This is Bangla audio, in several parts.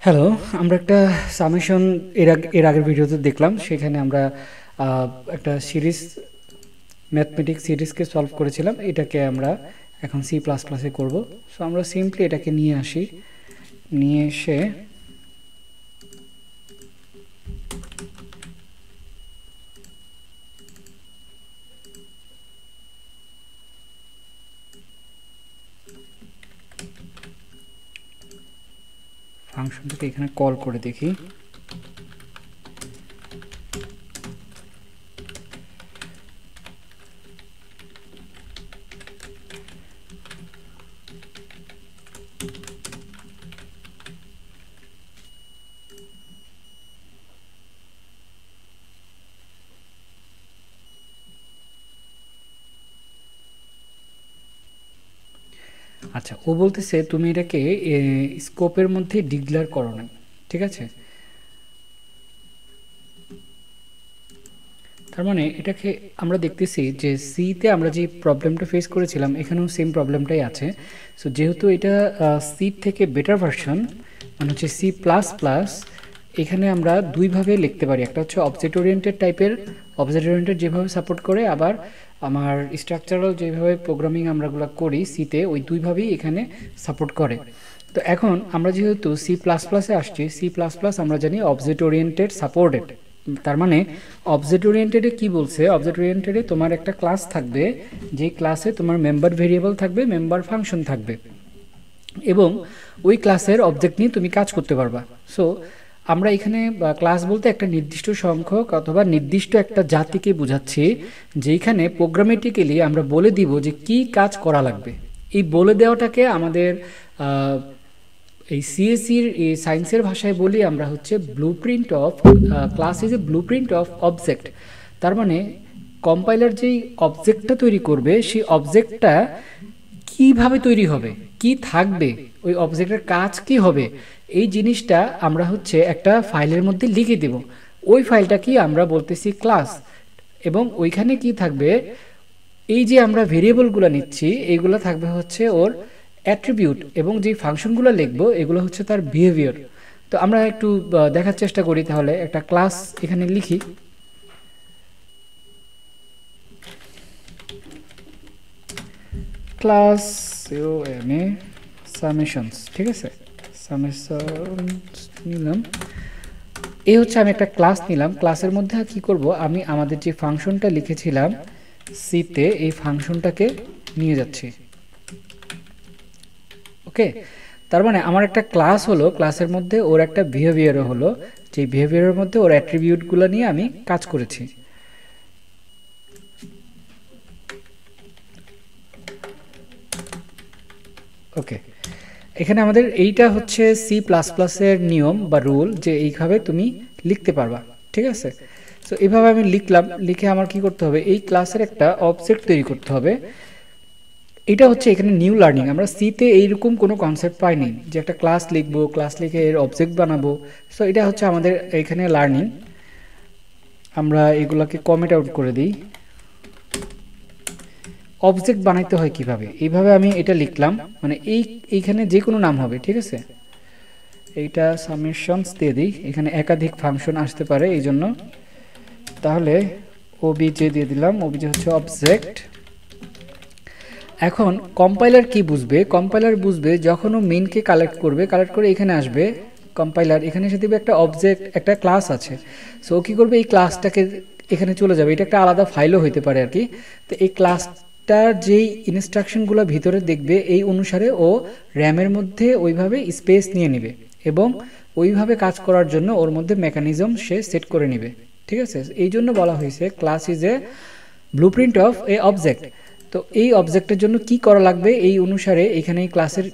হ্যালো, আমরা একটা সামেশন এর আগের ভিডিওতে দেখলাম। সেখানে আমরা একটা সিরিজ ম্যাথমেটিক্স সিরিজকে সলভ করেছিলাম। এটাকে আমরা এখন সি প্লাস প্লাসে করবো। সো আমরা সিম্পলি এটাকে নিয়ে আসি, নিয়ে এসে ফাংশনটাকে এখানে কল করে দেখি। আচ্ছা, ও বলতেছে তুমি এটাকে স্কোপের মধ্যে ডিক্লেয়ার করো না, ঠিক আছে? তার মানে এটাকে আমরা দেখতেছি যে সিতে আমরা যে প্রবলেমটা ফেস করেছিলাম এখানেও সেম প্রবলেমটাই আছে। সো যেহেতু এটা সি থেকে বেটার ভার্সন, মানে হচ্ছে সি প্লাস প্লাস, এখানে আমরা দুইভাবে লিখতে পারি। একটা হচ্ছে অবজেক্ট ওরিয়েন্টেড টাইপের, অবজেক্ট ওরিয়েন্টেড যেভাবে সাপোর্ট করে, আবার আমার স্ট্রাকচারাল যেভাবে প্রোগ্রামিং আমরাগুলো করি সিতে, ওই দুইভাবেই এখানে সাপোর্ট করে। তো এখন আমরা যেহেতু সি প্লাস প্লাসে আসছি, সি প্লাস প্লাস আমরা জানি অবজেক্ট ওরিয়েন্টেড সাপোর্টেড। তার মানে অবজেক্ট ওরিয়েন্টেডে কি বলছে, অবজেক্ট ওরিয়েন্টেডে তোমার একটা ক্লাস থাকবে, যে ক্লাসে তোমার মেম্বার ভেরিয়েবল থাকবে, মেম্বার ফাংশন থাকবে, এবং ওই ক্লাসের অবজেক্ট নিয়ে তুমি কাজ করতে পারবা। সো আমরা এখানে ক্লাস বলতে একটা নির্দিষ্ট সংখ্যক অথবা নির্দিষ্ট একটা জাতিকে বোঝাচ্ছি, যেখানে প্রোগ্রামেটিক্যালি আমরা বলে দিব যে কি কাজ করা লাগবে। এই বলে দেওয়াটাকে আমাদের এই সিএসির এই সায়েন্সের ভাষায় বলি আমরা হচ্ছে blueprint of class is a blueprint of object. তার মানে কম্পাইলার যেই অবজেক্টটা তৈরি করবে সেই অবজেক্টটা কিভাবে তৈরি হবে, কি থাকবে, ওই অবজেক্টের কাজ কি হবে, এই জিনিসটা আমরা হচ্ছে একটা ফাইলের মধ্যে লিখে দেব। ওই ফাইলটা কি আমরা বলতেছি ক্লাস, এবং ওইখানে কি থাকবে, এই যে আমরা ভেরিয়েবলগুলো নিচ্ছি এইগুলো থাকবে হচ্ছে ওর অ্যাট্রিবিউট, এবং যে ফাংশনগুলো লিখবো এগুলো হচ্ছে তার বিহেভিয়ার। তো আমরা একটু দেখার চেষ্টা করি। তাহলে একটা ক্লাস এখানে লিখি, ক্লাস এম এ সামেশনস, ঠিক আছে? সামেশনস নিলাম। এই হচ্ছে আমি একটা ক্লাস নিলাম। ক্লাসের মধ্যে কি করব, আমি আমাদের যে ফাংশনটা লিখেছিলাম সিতে, এই ফাংশনটাকে নিয়ে যাচ্ছি। ওকে, তার মানে আমার একটা ক্লাস হলো, ক্লাসের মধ্যে ওর একটা বিহেভিয়ারও হলো, যে বিহেভিয়ারের মধ্যে ওর অ্যাট্রিবিউটগুলো নিয়ে আমি কাজ করেছি। ওকে, এখানে আমাদের এইটা হচ্ছে সি প্লাস প্লাসের নিয়ম বা রুল, যে এইভাবে তুমি লিখতে পারবা, ঠিক আছে? সো এইভাবে আমি লিখলাম, লিখে আমার কি করতে হবে, এই ক্লাসের একটা অবজেক্ট তৈরি করতে হবে। এটা হচ্ছে এখানে নিউ লার্নিং। আমরা সিতে এইরকম কোনো কনসেপ্ট পাইনি যে একটা ক্লাস লিখবো, ক্লাস লিখে এর অবজেক্ট বানাবো। সো এটা হচ্ছে আমাদের এখানে লার্নিং। আমরা এগুলাকে কমেন্ট আউট করে দিই। অবজেক্ট বানাইতে হয় কিভাবে, এইভাবে আমি এটা লিখলাম, মানে এইখানে যে কোনো নাম হবে, ঠিক আছে? এইটা সামেশনস দিয়ে দিই, এখানে একাধিক ফাংশন আসতে পারে এই জন্য। তাহলে ওবিজে দিয়ে দিলাম, ওবিজে হচ্ছে অবজেক্ট। এখন কম্পাইলার কি বুঝবে, কম্পাইলার বুঝবে যখন ও মেইনকে কালেক্ট করবে, কালেক্ট করে এখানে আসবে কম্পাইলার, এখানে এসে দেবে একটা অবজেক্ট, একটা ক্লাস আছে। সো ও কী করবে, এই ক্লাসটাকে এখানে চলে যাবে, এটা একটা আলাদা ফাইলও হইতে পারে আর কি। তো এই ক্লাসটার যেই ইনস্ট্রাকশনগুলো ভিতরে দেখবে এই অনুসারে ও র্যামের মধ্যে ওইভাবে স্পেস নিয়ে নেবে, এবং ওইভাবে কাজ করার জন্য ওর মধ্যে মেকানিজম সে সেট করে নেবে, ঠিক আছে? এই জন্য বলা হয়েছে class is a blueprint of A object. তো এই অবজেক্টের জন্য কি করা লাগবে এই অনুসারে এখানে ক্লাসের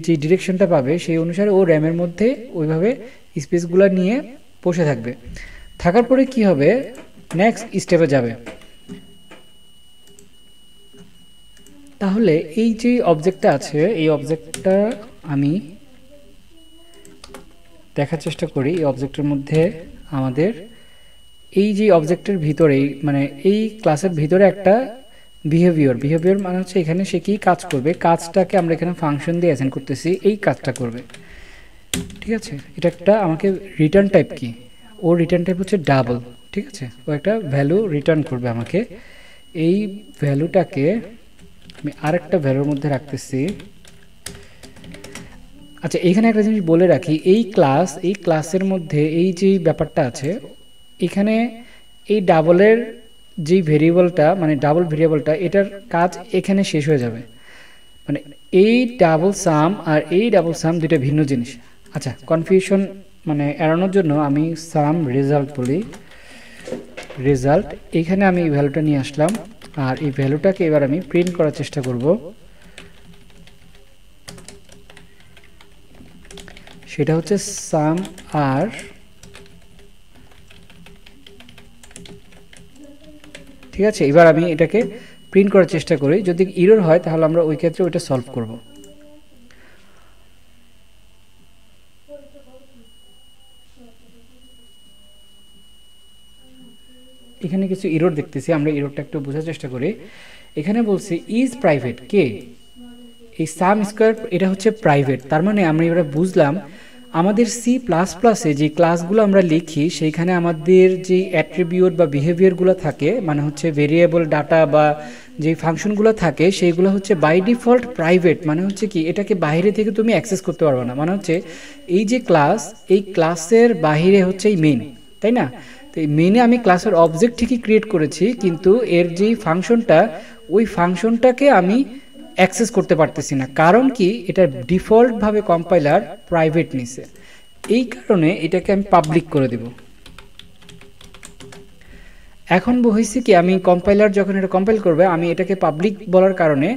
যে ডিরেকশনটা পাবে সেই অনুসারে ও র্যামের মধ্যে ওইভাবে স্পেসগুলো নিয়ে বসে থাকবে। থাকার পরে কি হবে, নেক্সট স্টেপে যাবে। তাহলে এই যে অবজেক্টটা আছে, এই অবজেক্টটা আমি দেখার চেষ্টা করি। এই অবজেক্টের মধ্যে আমাদের এই যে অবজেক্টের ভিতরে, মানে এই ক্লাসের ভিতরে একটা বিহেভিয়ার মানে হচ্ছে এখানে সে কি কাজ করবে, কাজটাকে আমরা এখানে ফাংশন দিয়ে অ্যাসাইন করতেছি, এই কাজটা করবে। ঠিক আছে, এটা একটা আমাকে রিটার্ন টাইপ কি, ও রিটার্ন টাইপ হচ্ছে ডাবল। ঠিক আছে, ও একটা ভ্যালু রিটার্ন করবে আমাকে। এই ভ্যালুটাকে আমি আরেকটা ভ্যালুর মধ্যে রাখতেছি। আচ্ছা, এখানে একটা জিনিস বলে রাখি, এই ক্লাসের মধ্যে এই যে ব্যাপারটা আছে, এখানে এই ডাবলের যেই ভেরিয়েবলটা, মানে ডাবল ভেরিয়েবলটা, এটার কাজ এখানে শেষ হয়ে যাবে। মানে এই ডাবল সাম আর এই ডাবল সাম দুইটা ভিন্ন জিনিস। আচ্ছা, কনফিউশন মানে এড়ানোর জন্য আমি সাম রেজাল্ট বলি, রেজাল্ট। এখানে আমি এই ভ্যালুটা নিয়ে আসলাম, আর এই ভ্যালুটাকে এবার আমি প্রিন্ট করার চেষ্টা করব। সেটা হচ্ছে সাম আর, ঠিক আছে। এবার আমি এটাকে প্রিন্ট করার চেষ্টা করি, যদি এরর হয় তাহলে আমরা ওই ক্ষেত্রে ওইটা সলভ করব। এখানে কিছু এরর দেখতেছি, আমরা এররটা একটু বোঝার চেষ্টা করি। এখানে বলছি ইজ প্রাইভেট, কে এই সাম স্কোয়ার, এটা হচ্ছে প্রাইভেট। তার মানে আমরা এবার বুঝলাম আমাদের সি প্লাস প্লাসে যে ক্লাসগুলো আমরা লিখি সেইখানে আমাদের যে অ্যাট্রিবিউট বা বিহেভিয়ারগুলো থাকে, মানে হচ্ছে ভেরিয়েবল ডাটা বা যে ফাংশনগুলো থাকে, সেইগুলো হচ্ছে বাই ডিফল্ট প্রাইভেট। মানে হচ্ছে কি, এটাকে বাইরে থেকে তুমি অ্যাক্সেস করতে পারবে না। মানে হচ্ছে এই যে ক্লাস, এই ক্লাসের বাহিরে হচ্ছে এই মেইন, তাই না? তো এই মেইনে আমি ক্লাসের অবজেক্ট ঠিকই ক্রিয়েট করেছি, কিন্তু এর যেই ফাংশনটা, ওই ফাংশনটাকে আমি অ্যাক্সেস করতে পারতেছি না। কারণ কি, এটা ডিফল্টভাবে কম্পাইলার প্রাইভেট নিছে, এই কারণে এটাকে আমি পাবলিক করে দেব। এখন হয়েছে কি, আমি কম্পাইলার যখন এটা কম্পাইল করবে, আমি এটাকে পাবলিক বলার কারণে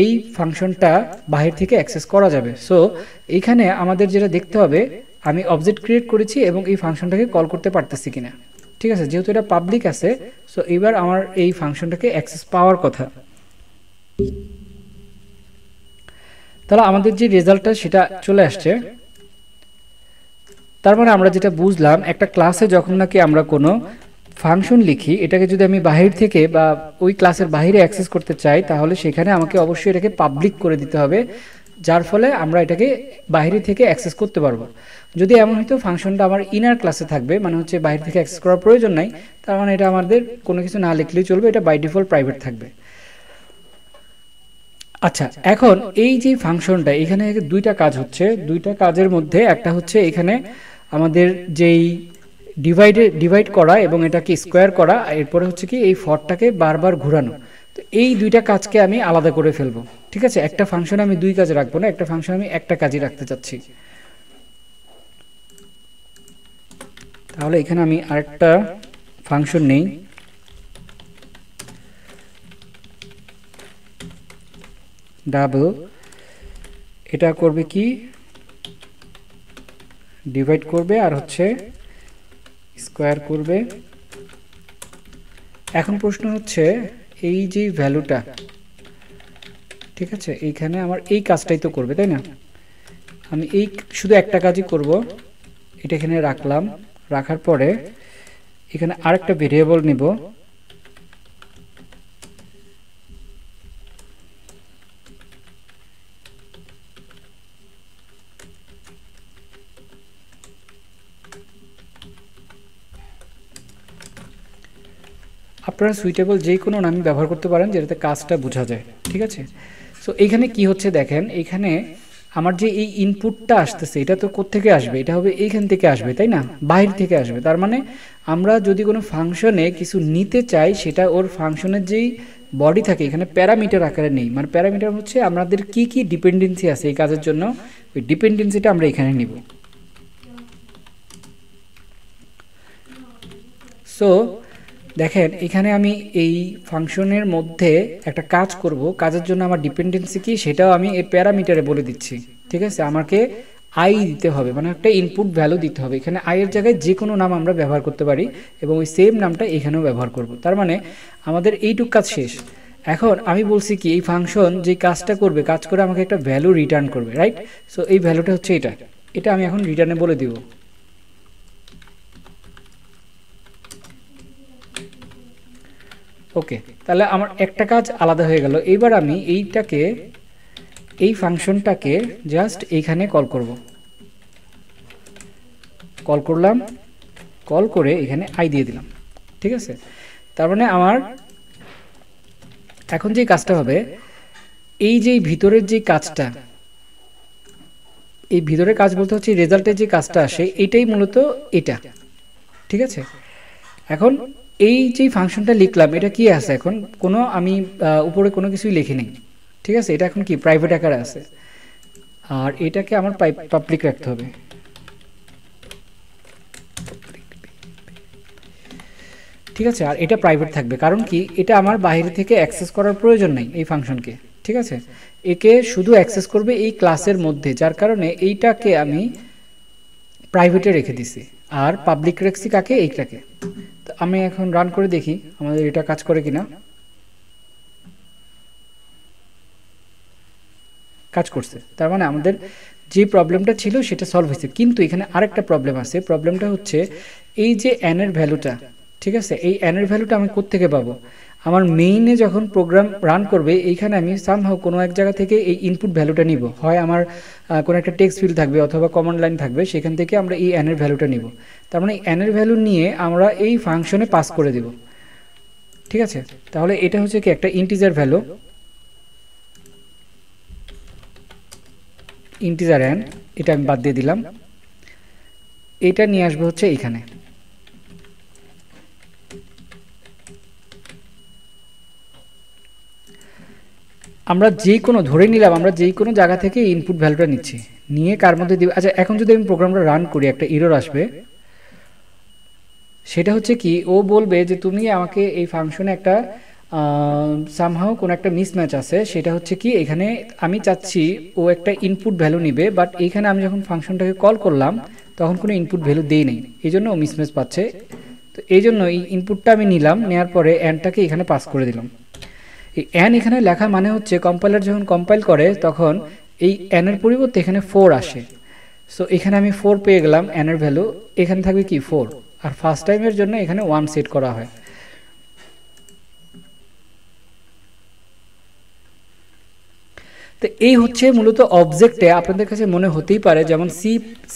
এই ফাংশনটা বাহির থেকে অ্যাক্সেস করা যাবে। সো এইখানে আমাদের যেটা দেখতে হবে, আমি অবজেক্ট ক্রিয়েট করেছি এবং এই ফাংশনটাকে কল করতে পারতেছি কিনা। ঠিক আছে, যেহেতু এটা পাবলিক আছে, সো এবার আমার এই ফাংশনটাকে অ্যাক্সেস পাওয়ার কথা। তাহলে আমাদের যে রেজাল্টটা সেটা চলে আসছে। তার মানে আমরা যেটা বুঝলাম, একটা ক্লাসে যখন নাকি আমরা কোনো ফাংশন লিখি, এটাকে যদি আমি বাহির থেকে বা ওই ক্লাসের বাইরে অ্যাক্সেস করতে চাই, তাহলে সেখানে আমাকে অবশ্যই এটাকে পাবলিক করে দিতে হবে, যার ফলে আমরা এটাকে বাইরে থেকে অ্যাক্সেস করতে পারবো। যদি এমন হয়তো ফাংশনটা আমার ইনার ক্লাসে থাকবে, মানে হচ্ছে বাইরে থেকে অ্যাক্সেস করার প্রয়োজন নাই, তার মানে এটা আমাদের কোনো কিছু না লিখলেই চলবে, এটা বাই ডিফল্ট প্রাইভেট থাকবে। আচ্ছা, এখন এই যে ফাংশনটা, এখানে দুইটা কাজ হচ্ছে। দুইটা কাজের মধ্যে একটা হচ্ছে এখানে আমাদের যেই ডিভাইড করা এবং এটাকে স্কোয়ার করা, এরপরে হচ্ছে কি এই ফরটাকে বারবার ঘোরানো। তো এই দুইটা কাজকে আমি আলাদা করে ফেলবো। ঠিক আছে, একটা ফাংশন আমি দুই কাজে রাখবো না, একটা ফাংশন আমি একটা কাজে রাখতে চাচ্ছি। তাহলে এখানে আমি আরেকটা ফাংশন নেই, ডাবল। এটা করবে কি, ডিভাইড করবে আর হচ্ছে স্কোয়ার করবে। এখন প্রশ্ন হচ্ছে এই যে ভ্যালুটা, ঠিক আছে, এইখানে আমার এই কাজটাই তো করবে, তাই না? আমি এই শুধু একটা কাজই করব, এটা এখানে রাখলাম। রাখার পরে এখানে আরেকটা ভেরিয়েবল নিব, আপনারা সুইটেবল যে কোনো নামই ব্যবহার করতে পারেন যেটাতে কাজটা বোঝা যায়। ঠিক আছে, সো এইখানে কি হচ্ছে দেখেন, এইখানে আমার যে এই ইনপুটটা আসতেছে, এটা তো কোত্থেকে আসবে, এটা হবে এইখান থেকে আসবে, তাই না? বাইরে থেকে আসবে। তার মানে আমরা যদি কোনো ফাংশনে কিছু নিতে চাই, সেটা ওর ফাংশনের যেই বডি থাকে এখানে প্যারামিটার আকারে নেই। মানে প্যারামিটার হচ্ছে আমাদের কি কি ডিপেন্ডেন্সি আছে এই কাজের জন্য, ওই ডিপেন্ডেন্সিটা আমরা এখানে নিব। সো দেখেন, এখানে আমি এই ফাংশনের মধ্যে একটা কাজ করব, কাজের জন্য আমার ডিপেন্ডেন্সি কি সেটাও আমি এই প্যারামিটারে বলে দিচ্ছি। ঠিক আছে, আমাকে আই দিতে হবে, মানে একটা ইনপুট ভ্যালু দিতে হবে। এখানে আই এর জায়গায় যে কোনো নাম আমরা ব্যবহার করতে পারি এবং ওই সেম নামটা এখানেও ব্যবহার করব। তার মানে আমাদের এইটুক কাজ শেষ। এখন আমি বলছি কি, এই ফাংশন যে কাজটা করবে, কাজ করে আমাকে একটা ভ্যালু রিটার্ন করবে, রাইট? সো এই ভ্যালুটা হচ্ছে এটা, এটা আমি এখন রিটার্নে বলে দিব। ওকে, তাহলে আমার একটা কাজ আলাদা হয়ে গেল। এইবার আমি এই ফাংশনটাকে জাস্ট এইখানে কল করব। কল করলাম, কল করে এখানে আই দিয়ে দিলাম, ঠিক আছে। তার মানে আমার এখন যে কাজটা হবে, এই যে ভিতরের যে কাজটা, এই ভিতরের কাজ বলতে হচ্ছে রেজাল্টের যে কাজটা আসে এটাই মূলত এটা, ঠিক আছে। এখন এই যে ফাংশনটা লিখলাম এটা কি আছে, এখন কোনো আমি উপরে কোনো কিছুই লিখি নেই, ঠিক আছে। এটা এখন কি প্রাইভেট আকারে আছে, আর এটাকে আমার পাবলিক রাখতে হবে, ঠিক আছে। আর এটা প্রাইভেট থাকবে, কারণ কি এটা আমার বাইরে থেকে অ্যাক্সেস করার প্রয়োজন নেই এই ফাংশনকে, ঠিক আছে। একে শুধু অ্যাক্সেস করবে এই ক্লাসের মধ্যে, যার কারণে এইটাকে আমি প্রাইভেটে রেখে দিছি, আর পাবলিক রাখছি কাকে, এইটাকে। তো আমি এখন রান করে দেখি আমাদের এটা কাজ করে কিনা। কাজ করছে, তার মানে আমাদের যে প্রবলেমটা ছিল সেটা সলভ হয়েছে। কিন্তু এখানে আরেকটা প্রবলেম আছে, প্রবলেমটা হচ্ছে এই যে n এর ভ্যালুটা, ঠিক আছে, এই n এর ভ্যালুটা আমি কোত্থেকে পাবো। আমার মেইনে যখন প্রোগ্রাম রান করবে এইখানে আমি সামহাও কোনো এক জায়গা থেকে এই ইনপুট ভ্যালুটা নিব, হয় আমার কোনো একটা টেক্সট ফিল্ড থাকবে অথবা কমান্ড লাইন থাকবে, সেখান থেকে আমরা এই n এর ভ্যালুটা নিব। তার মানে n এর ভ্যালু নিয়ে আমরা এই ফাংশনে পাস করে দেব, ঠিক আছে। তাহলে এটা হচ্ছে কি একটা ইন্টিজার ভ্যালু, ইন্টিজার n, এটা আমি বাদ দিয়ে দিলাম। এটা নিয়ে আসবে হচ্ছে এইখানে, আমরা যে কোনো ধরে নিলাম আমরা যে কোনো জায়গা থেকে ইনপুট ভ্যালুটা নিচ্ছি, নিয়ে কার মধ্যে দিব। আচ্ছা এখন যদি আমি প্রোগ্রামটা রান করি একটা এরর আসবে, সেটা হচ্ছে কি ও বলবে যে তুমি আমাকে এই ফাংশনে একটা সামহাও কোনো একটা মিসম্যাচ আছে, সেটা হচ্ছে কি এখানে আমি চাচ্ছি ও একটা ইনপুট ভ্যালু নিবে, বাট এইখানে আমি যখন ফাংশনটাকে কল করলাম তখন কোনো ইনপুট ভ্যালু দেই নেই, এই জন্য ও মিসম্যাচ পাচ্ছে। তো এই জন্য এই ইনপুটটা আমি নিলাম, নেওয়ার পরে অ্যানটাকে এখানে পাস করে দিলাম। এই অ্যান এখানে লেখা মানে হচ্ছে কম্পাইলার যখন কম্পাইল করে তখন এই অ্যানের পরিবর্তে এখানে 4 আসে। সো এখানে আমি 4 পেয়ে গেলাম অ্যানের ভ্যালু, এখানে থাকবে কি 4, আর ফার্স্ট টাইমের জন্য এখানে 1 সেট করা হয়। তো এই হচ্ছে মূলত অবজেক্টে আপনাদের কাছে মনে হতেই পারে যেমন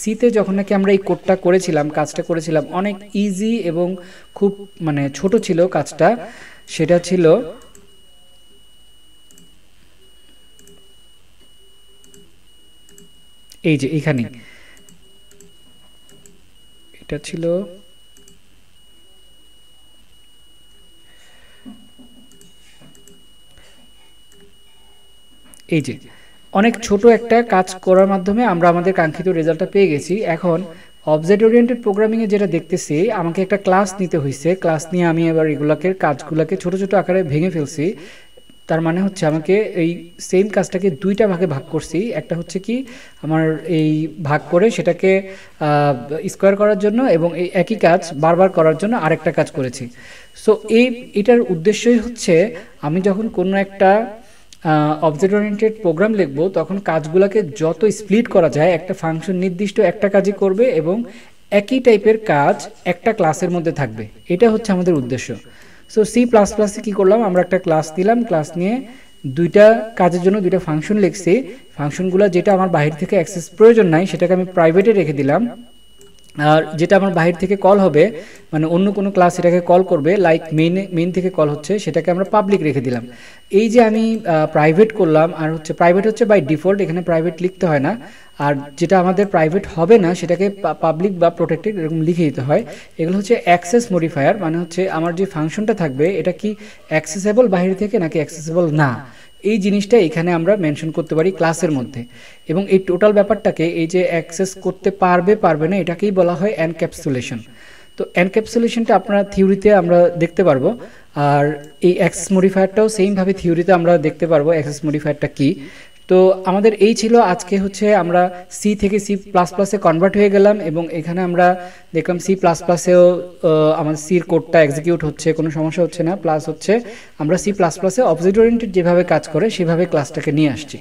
সিতে যখন নাকি আমরা এই কোডটা করেছিলাম, কাজটা করেছিলাম অনেক ইজি এবং খুব মানে ছোট ছিল কাজটা, সেটা ছিল এই যে এখানে এটা ছিল এই যে অনেক ছোট একটা কাজ করার মাধ্যমে আমরা আমাদের কাঙ্ক্ষিত রেজাল্টটা পেয়ে গেছি। এখন অবজেক্ট ওরিয়েন্টেড প্রোগ্রামিং এ যেটা দেখতেছি আমাকে একটা ক্লাস নিতে হয়েছে, ক্লাস নিয়ে আমি এবার এগুলাকে কাজগুলোকে ছোট ছোট আকারে ভেঙে ফেলছি। তার মানে হচ্ছে আমাকে এই সেম কাজটাকে দুইটা ভাগে ভাগ করছি, একটা হচ্ছে কি আমার এই ভাগ করে সেটাকে স্কোয়ার করার জন্য, এবং এই একই কাজ বারবার করার জন্য আরেকটা কাজ করেছি। সো এটার উদ্দেশ্যই হচ্ছে আমি যখন কোনো একটা অবজেক্ট ওরিয়েন্টেড প্রোগ্রাম লিখবো তখন কাজগুলোকে যত স্প্লিট করা যায়, একটা ফাংশন নির্দিষ্ট একটা কাজই করবে এবং একই টাইপের কাজ একটা ক্লাসের মধ্যে থাকবে, এটা হচ্ছে আমাদের উদ্দেশ্য। সো সি প্লাস প্লাসে কী করলাম, আমরা একটা ক্লাস দিলাম, ক্লাস নিয়ে দুইটা কাজের জন্য দুইটা ফাংশন লিখছি। ফাংশনগুলো যেটা আমার বাহির থেকে অ্যাক্সেস প্রয়োজন নাই সেটাকে আমি প্রাইভেটে রেখে দিলাম, আর যেটা আমার বাহির থেকে কল হবে মানে অন্য কোনো ক্লাস এটাকে কল করবে, লাইক মেইন থেকে কল হচ্ছে, সেটাকে আমরা পাবলিক রেখে দিলাম। এই যে আমি প্রাইভেট করলাম, আর হচ্ছে প্রাইভেট হচ্ছে বাই ডিফল্ট, এখানে প্রাইভেট লিখতে হয় না, আর যেটা আমাদের প্রাইভেট হবে না সেটাকে পাবলিক বা প্রোটেক্টেড এরকম লিখে দিতে হয়। এগুলো হচ্ছে অ্যাক্সেস মডিফায়ার, মানে হচ্ছে আমার যে ফাংশনটা থাকবে এটা কি অ্যাক্সেসেবল বাহির থেকে নাকি অ্যাক্সেসেবল না, এই জিনিসটা এখানে আমরা মেনশন করতে পারি ক্লাসের মধ্যে। এবং এই টোটাল ব্যাপারটাকে এই যে অ্যাক্সেস করতে পারবে পারবে না এটাকেই বলা হয় এনক্যাপসুলেশন। তো এনক্যাপসুলেশনটা আপনারা থিওরিতে আমরা দেখতে পারবো, আর এই অ্যাক্সেস মডিফায়ারটাও সেমভাবে থিওরিতে আমরা দেখতে পারবো অ্যাক্সেস মডিফায়ারটা কি। তো আমাদের এই ছিল আজকে হচ্ছে আমরা সি থেকে সি প্লাস প্লাসে কনভার্ট হয়ে গেলাম, এবং এখানে আমরা দেখলাম সি প্লাস প্লাসেও আমাদের সির কোডটা এক্সিকিউট হচ্ছে, কোনো সমস্যা হচ্ছে না, প্লাস হচ্ছে আমরা সি প্লাস প্লাসে অবজেক্ট ওরিয়েন্টেড যেভাবে কাজ করে সেভাবে ক্লাসটাকে নিয়ে আসছি।